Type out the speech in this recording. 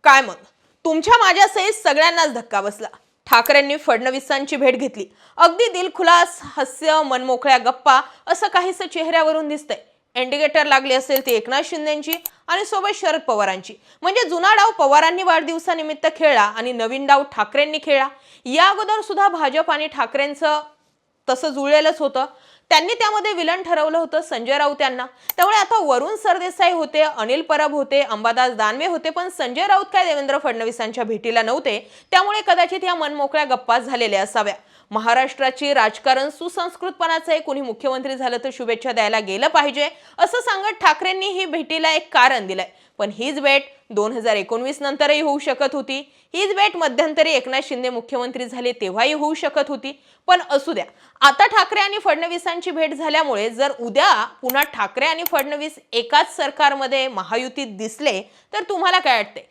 काय मग तुमच्या माझ्यासहित सगळ्यांनाच धक्का बसला। ठाकरेंनी फडणवीसांची भेट घेतली। अगदी दिलखुलास हास्य, मनमोकळ्या गप्पा असं काहीसं चेहऱ्यावरून दिसतंय। इंडिकेटर लागली असेल ती एकनाथ शिंदेची आणि सोबत शरद पवारांची। म्हणजे जुना डाव पवारांनी वाढदिवसानिमित्त खेळला आणि नवीन डाव ठाकरेंनी खेळला। या अगोदर सुद्धा भाजप आणि ठाकरेंचं तसं जुळलेलंच होतं। त्यांनी त्यामध्ये विलन ठरवलं होतं संजय राऊत यांना। त्यामुळे आता वरुण सरदेसाई होते, अनिल परब होते, अंबादास दानवे होते, पण संजय राऊत काय देवेंद्र फडणवीसांच्या भेटीला नव्हते। त्यामुळे कदाचित या मनमोकळ्या गप्पा झालेल्या असाव्या। महाराष्ट्राची राजकारण सुसंस्कृतपणाचं आहे, कोणी मुख्यमंत्री झालं तर शुभेच्छा द्यायला गेलं पाहिजे असं सांगत ठाकरेंनी ही भेटीला एक कारण दिलंय। पण हीच भेट 2019 नंतरही होऊ शकत होती। हीच भेट मध्यंतरी एकनाथ शिंदे मुख्यमंत्री झाले तेव्हाही होऊ शकत होती। पण असू द्या, आता ठाकरे आणि फडणवीसांची भेट झाल्यामुळे जर उद्या पुन्हा ठाकरे आणि फडणवीस एकाच सरकारमध्ये महायुतीत दिसले तर तुम्हाला काय वाटते?